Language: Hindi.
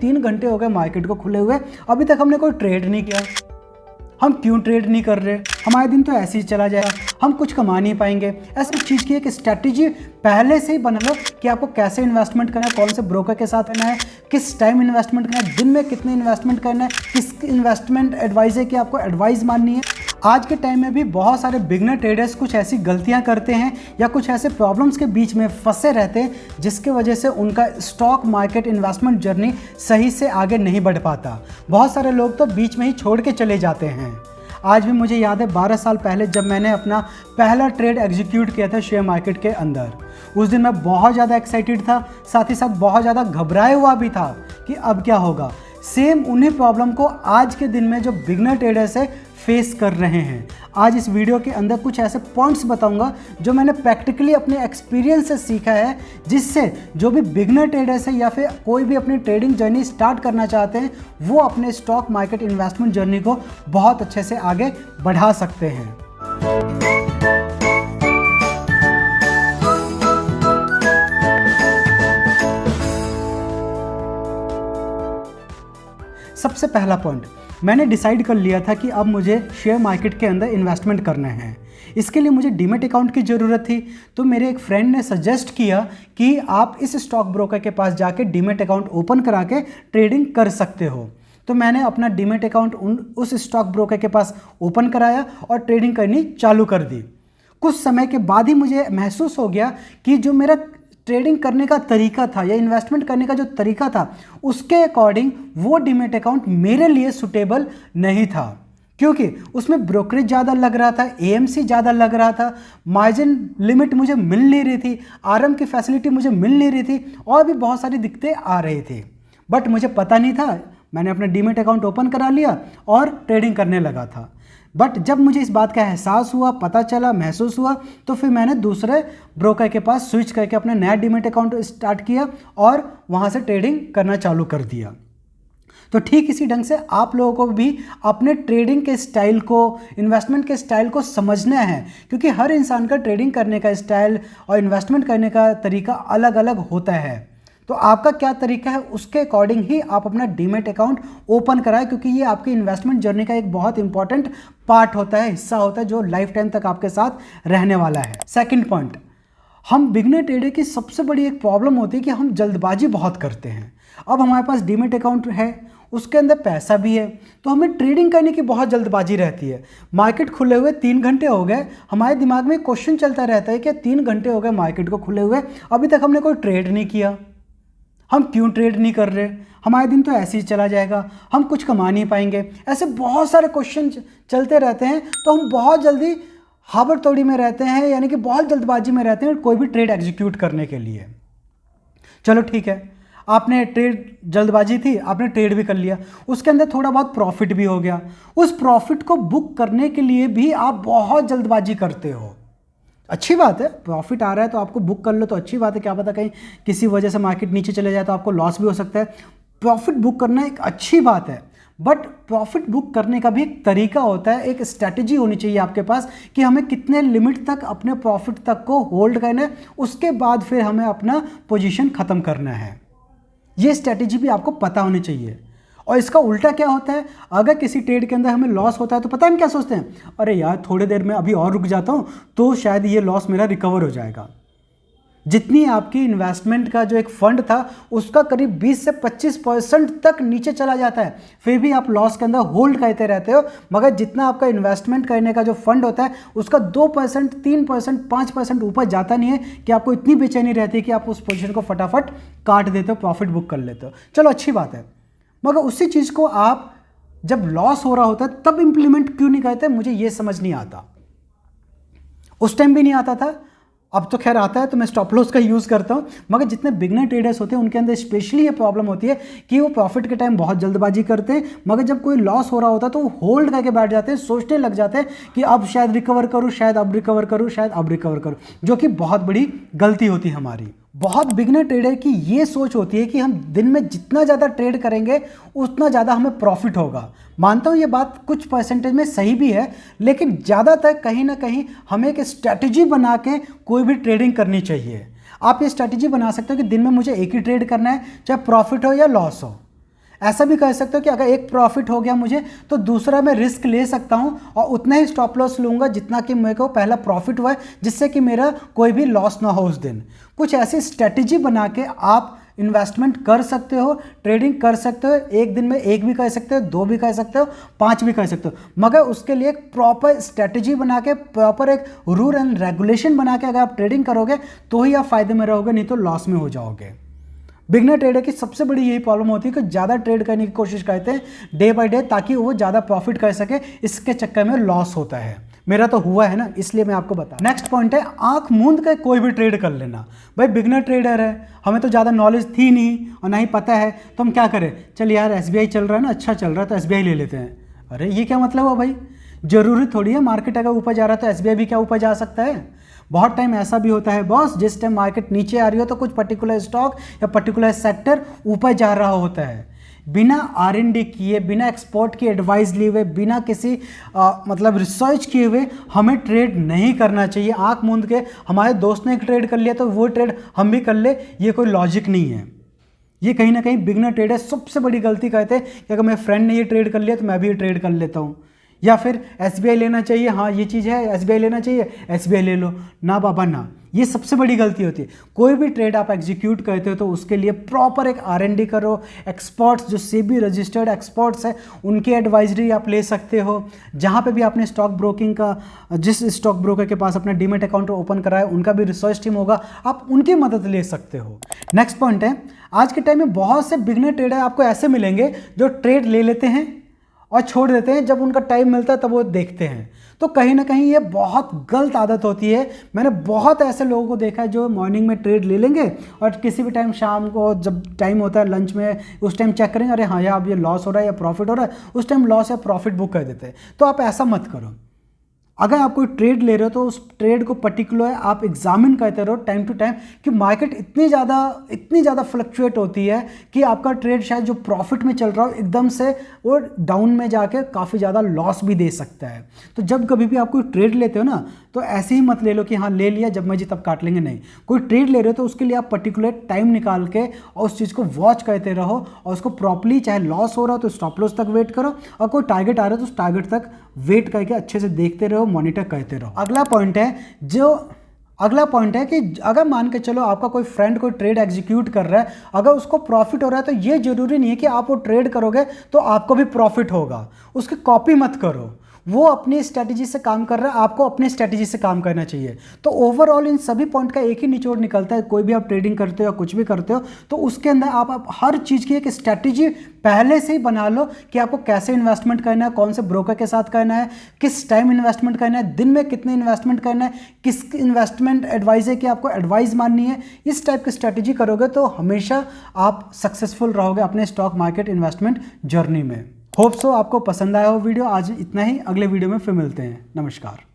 3 घंटे हो गए मार्केट को खुले हुए, अभी तक हमने कोई ट्रेड नहीं किया। हम क्यों ट्रेड नहीं कर रहे? हमारा दिन तो ऐसे ही चला जाएगा, हम कुछ कमा नहीं पाएंगे। ऐसी चीज़ की एक स्ट्रैटेजी पहले से ही बना लो कि आपको कैसे इन्वेस्टमेंट करना है, कौन से ब्रोकर के साथ करना है, किस टाइम इन्वेस्टमेंट करना है, दिन में कितने इन्वेस्टमेंट करना है, किस इन्वेस्टमेंट एडवाइजर की आपको एडवाइस माननी है। आज के टाइम में भी बहुत सारे बिगनर ट्रेडर्स कुछ ऐसी गलतियां करते हैं या कुछ ऐसे प्रॉब्लम्स के बीच में फंसे रहते हैं जिसके वजह से उनका स्टॉक मार्केट इन्वेस्टमेंट जर्नी सही से आगे नहीं बढ़ पाता। बहुत सारे लोग तो बीच में ही छोड़ के चले जाते हैं। आज भी मुझे याद है 12 साल पहले जब मैंने अपना पहला ट्रेड एग्जीक्यूट किया था शेयर मार्केट के अंदर। उस दिन मैं बहुत ज़्यादा एक्साइटेड था, साथ ही साथ बहुत ज़्यादा घबराया हुआ भी था कि अब क्या होगा। सेम उन्हीं प्रॉब्लम को आज के दिन में जो बिगनर ट्रेडर्स है फेस कर रहे हैं। आज इस वीडियो के अंदर कुछ ऐसे पॉइंट्स बताऊंगा जो मैंने प्रैक्टिकली अपने एक्सपीरियंस से सीखा है, जिससे जो भी बिगनर ट्रेडर्स है या फिर कोई भी अपनी ट्रेडिंग जर्नी स्टार्ट करना चाहते हैं वो अपने स्टॉक मार्केट इन्वेस्टमेंट जर्नी को बहुत अच्छे से आगे बढ़ा सकते हैं। सबसे पहला पॉइंट, मैंने डिसाइड कर लिया था कि अब मुझे शेयर मार्केट के अंदर इन्वेस्टमेंट करना है। इसके लिए मुझे डीमैट अकाउंट की ज़रूरत थी। तो मेरे एक फ्रेंड ने सजेस्ट किया कि आप इस स्टॉक ब्रोकर के पास जाके डीमैट अकाउंट ओपन करा के ट्रेडिंग कर सकते हो। तो मैंने अपना डीमैट अकाउंट उस स्टॉक ब्रोकर के पास ओपन कराया और ट्रेडिंग करनी चालू कर दी। कुछ समय के बाद ही मुझे महसूस हो गया कि जो मेरा ट्रेडिंग करने का तरीका था या इन्वेस्टमेंट करने का जो तरीका था उसके अकॉर्डिंग वो डीमैट अकाउंट मेरे लिए सुटेबल नहीं था, क्योंकि उसमें ब्रोकरेज ज़्यादा लग रहा था, एएमसी ज़्यादा लग रहा था, मार्जिन लिमिट मुझे मिल नहीं रही थी, आरएम की फैसिलिटी मुझे मिल नहीं रही थी और भी बहुत सारी दिक्कतें आ रही थी। बट मुझे पता नहीं था, मैंने अपना डीमैट अकाउंट ओपन करा लिया और ट्रेडिंग करने लगा था। बट जब मुझे इस बात का एहसास हुआ, पता चला, महसूस हुआ, तो फिर मैंने दूसरे ब्रोकर के पास स्विच करके अपना नया डीमैट अकाउंट स्टार्ट किया और वहाँ से ट्रेडिंग करना चालू कर दिया। तो ठीक इसी ढंग से आप लोगों को भी अपने ट्रेडिंग के स्टाइल को, इन्वेस्टमेंट के स्टाइल को समझना है, क्योंकि हर इंसान का ट्रेडिंग करने का स्टाइल और इन्वेस्टमेंट करने का तरीका अलग अलग होता है। तो आपका क्या तरीका है उसके अकॉर्डिंग ही आप अपना डीमैट अकाउंट ओपन कराएं, क्योंकि ये आपकी इन्वेस्टमेंट जर्नी का एक बहुत इंपॉर्टेंट पार्ट होता है, हिस्सा होता है जो लाइफ टाइम तक आपके साथ रहने वाला है। सेकंड पॉइंट, हम बिगनर ट्रेडर की सबसे बड़ी एक प्रॉब्लम होती है कि हम जल्दबाजी बहुत करते हैं। अब हमारे पास डीमैट अकाउंट है, उसके अंदर पैसा भी है, तो हमें ट्रेडिंग करने की बहुत जल्दबाजी रहती है। मार्केट खुले हुए 3 घंटे हो गए, हमारे दिमाग में क्वेश्चन चलता रहता है कि 3 घंटे हो गए मार्केट को खुले हुए, अभी तक हमने कोई ट्रेड नहीं किया, हम क्यों ट्रेड नहीं कर रहे? हमारे दिन तो ऐसे ही चला जाएगा, हम कुछ कमा नहीं पाएंगे। ऐसे बहुत सारे क्वेश्चन चलते रहते हैं, तो हम बहुत जल्दी हाबड़-तोड़ी में रहते हैं, यानी कि बहुत जल्दबाजी में रहते हैं कोई भी ट्रेड एग्जीक्यूट करने के लिए। चलो ठीक है, आपने ट्रेड, जल्दबाजी थी, आपने ट्रेड भी कर लिया, उसके अंदर थोड़ा बहुत प्रॉफिट भी हो गया। उस प्रॉफिट को बुक करने के लिए भी आप बहुत जल्दबाजी करते हो। अच्छी बात है, प्रॉफिट आ रहा है तो आपको बुक कर लो तो अच्छी बात है, क्या पता कहीं किसी वजह से मार्केट नीचे चले जाए तो आपको लॉस भी हो सकता है। प्रॉफिट बुक करना एक अच्छी बात है, बट प्रॉफिट बुक करने का भी एक तरीका होता है, एक स्ट्रैटेजी होनी चाहिए आपके पास कि हमें कितने लिमिट तक अपने प्रॉफिट तक को होल्ड करना है, उसके बाद फिर हमें अपना पोजीशन ख़त्म करना है। ये स्ट्रैटेजी भी आपको पता होनी चाहिए। और इसका उल्टा क्या होता है, अगर किसी ट्रेड के अंदर हमें लॉस होता है तो पता है हम क्या सोचते हैं, अरे यार थोड़ी देर में अभी और रुक जाता हूँ तो शायद ये लॉस मेरा रिकवर हो जाएगा। जितनी आपकी इन्वेस्टमेंट का जो एक फंड था उसका करीब 20 से 25% तक नीचे चला जाता है, फिर भी आप लॉस के अंदर होल्ड करते रहते हो। मगर जितना आपका इन्वेस्टमेंट करने का जो फंड होता है उसका 2%, 3%, 5% ऊपर जाता नहीं है कि आपको इतनी बेचैनी रहती है कि आप उस पोजीशन को फटाफट काट देते हो, प्रॉफिट बुक कर लेते हो। चलो अच्छी बात है, मगर उसी चीज़ को आप जब लॉस हो रहा होता है तब इंप्लीमेंट क्यों नहीं करते, मुझे ये समझ नहीं आता। उस टाइम भी नहीं आता था, अब तो खैर आता है तो मैं स्टॉप लॉस का यूज़ करता हूँ। मगर जितने बिगनर ट्रेडर्स होते हैं उनके अंदर स्पेशली ये प्रॉब्लम होती है कि वो प्रॉफिट के टाइम बहुत जल्दबाजी करते हैं, मगर जब कोई लॉस हो रहा होता है तो वो होल्ड करके बैठ जाते हैं, सोचने लग जाते हैं कि अब शायद रिकवर करूँ, शायद अब रिकवर करूँ, शायद अब रिकवर करूँ, जो कि बहुत बड़ी गलती होती है हमारी। बहुत बिगनर ट्रेडर की ये सोच होती है कि हम दिन में जितना ज़्यादा ट्रेड करेंगे उतना ज़्यादा हमें प्रॉफिट होगा। मानता हूँ ये बात कुछ परसेंटेज में सही भी है, लेकिन ज़्यादातर कहीं ना कहीं हमें एक स्ट्रैटेजी बना के कोई भी ट्रेडिंग करनी चाहिए। आप ये स्ट्रैटेजी बना सकते हो कि दिन में मुझे एक ही ट्रेड करना है, चाहे प्रॉफिट हो या लॉस हो। ऐसा भी कह सकते हो कि अगर एक प्रॉफिट हो गया मुझे तो दूसरा मैं रिस्क ले सकता हूं और उतना ही स्टॉप लॉस लूंगा जितना कि मेरे को पहला प्रॉफिट हुआ है, जिससे कि मेरा कोई भी लॉस ना हो उस दिन। कुछ ऐसी स्ट्रेटजी बना के आप इन्वेस्टमेंट कर सकते हो, ट्रेडिंग कर सकते हो। एक दिन में एक भी कर सकते हो, 2 भी कर सकते हो, 5 भी कर सकते हो, मगर उसके लिए एक प्रॉपर स्ट्रेटजी बना के, प्रॉपर एक रूल एंड रेगुलेशन बना के अगर आप ट्रेडिंग करोगे तो ही आप फायदे में रहोगे, नहीं तो लॉस में हो जाओगे। बिगनर ट्रेडर की सबसे बड़ी यही प्रॉब्लम होती है कि ज़्यादा ट्रेड करने की कोशिश करते हैं डे बाय डे ताकि वो ज़्यादा प्रॉफिट कर सके, इसके चक्कर में लॉस होता है। मेरा तो हुआ है ना, इसलिए मैं आपको बता। नेक्स्ट पॉइंट है आंख मूंद कर कोई भी ट्रेड कर लेना। भाई बिगनर ट्रेडर है, हमें तो ज़्यादा नॉलेज थी नहीं और ना ही पता है, तो हम क्या करें, चल यार SBI चल रहा है ना, अच्छा चल रहा है तो SBI ले लेते हैं। अरे ये क्या मतलब है भाई, जरूरी थोड़ी है मार्केट अगर ऊपर जा रहा है तो SBI भी क्या ऊपर जा सकता है। बहुत टाइम ऐसा भी होता है बॉस, जिस टाइम मार्केट नीचे आ रही हो तो कुछ पर्टिकुलर स्टॉक या पर्टिकुलर सेक्टर ऊपर जा रहा होता है। बिना R&D किए, बिना एक्सपर्ट की एडवाइस लिए हुए, बिना किसी मतलब रिसर्च किए हुए हमें ट्रेड नहीं करना चाहिए। आंख मूंद के हमारे दोस्त ने एक ट्रेड कर लिया तो वो ट्रेड हम भी कर ले, ये कोई लॉजिक नहीं है। ये कहीं ना कहीं बिगनर ट्रेडर सबसे बड़ी गलती करते हैं कि अगर मेरे फ्रेंड ने ये ट्रेड कर लिया तो मैं भी ये ट्रेड कर लेता हूँ, या फिर SBI लेना चाहिए, हाँ ये चीज़ है SBI लेना चाहिए, SBI ले लो। ना बाबा ना, ये सबसे बड़ी गलती होती है। कोई भी ट्रेड आप एग्जीक्यूट करते हो तो उसके लिए प्रॉपर एक R&D करो। एक्सपर्ट्स जो SEBI रजिस्टर्ड एक्सपर्ट्स हैं उनकी एडवाइजरी आप ले सकते हो। जहाँ पे भी आपने स्टॉक ब्रोकिंग का, जिस स्टॉक ब्रोकर के पास अपना डीमेट अकाउंट ओपन कराया उनका भी रिसर्च टीम होगा, आप उनकी मदद ले सकते हो। नेक्स्ट पॉइंट है, आज के टाइम में बहुत से बिगनर ट्रेडर आपको ऐसे मिलेंगे जो ट्रेड ले लेते हैं और छोड़ देते हैं, जब उनका टाइम मिलता है तब वो देखते हैं। तो कहीं ना कहीं ये बहुत गलत आदत होती है। मैंने बहुत ऐसे लोगों को देखा है जो मॉर्निंग में ट्रेड ले लेंगे और किसी भी टाइम शाम को जब टाइम होता है लंच में, उस टाइम चेक करेंगे, अरे हाँ यार अब ये लॉस हो रहा है या प्रॉफिट हो रहा है, उस टाइम लॉस या प्रॉफिट बुक कर देते हैं। तो आप ऐसा मत करो। अगर आप कोई ट्रेड ले रहे हो तो उस ट्रेड को पर्टिकुलर आप एग्जामिन करते रहो टाइम टू टाइम, कि मार्केट इतनी ज़्यादा फ्लक्चुएट होती है कि आपका ट्रेड शायद जो प्रॉफिट में चल रहा हो एकदम से वो डाउन में जाके काफ़ी ज़्यादा लॉस भी दे सकता है। तो जब कभी भी आप कोई ट्रेड लेते हो ना तो ऐसे ही मत ले लो कि हाँ ले लिया जब मर्जी तब काट लेंगे, नहीं। कोई ट्रेड ले रहे हो तो उसके लिए आप पर्टिकुलर टाइम निकाल के और उस चीज़ को वॉच करते रहो और उसको प्रॉपरली, चाहे लॉस हो रहा हो तो स्टॉप लॉस तक वेट करो और कोई टारगेट आ रहा है तो उस टारगेट तक वेट करके अच्छे से देखते रहो, मॉनिटर करते रहो। अगला पॉइंट है कि अगर मान के चलो आपका कोई फ्रेंड कोई ट्रेड एग्जीक्यूट कर रहा है, अगर उसको प्रॉफिट हो रहा है तो ये जरूरी नहीं है कि आप वो ट्रेड करोगे तो आपको भी प्रॉफिट होगा। उसकी कॉपी मत करो। वो अपनी स्ट्रैटेजी से काम कर रहा है, आपको अपनी स्ट्रैटेजी से काम करना चाहिए। तो ओवरऑल इन सभी पॉइंट का एक ही निचोड़ निकलता है। कोई भी आप ट्रेडिंग करते हो या कुछ भी करते हो तो उसके अंदर आप हर चीज़ की एक स्ट्रैटेजी पहले से ही बना लो कि आपको कैसे इन्वेस्टमेंट करना है, कौन से ब्रोकर के साथ करना है, किस टाइम इन्वेस्टमेंट करना है, दिन में कितने इन्वेस्टमेंट करना है, किस इन्वेस्टमेंट एडवाइस है कि आपको एडवाइस माननी है। इस टाइप की स्ट्रैटेजी करोगे तो हमेशा आप सक्सेसफुल रहोगे अपने स्टॉक मार्केट इन्वेस्टमेंट जर्नी में। होप सो आपको पसंद आया हो वीडियो। आज इतना ही, अगले वीडियो में फिर मिलते हैं। नमस्कार।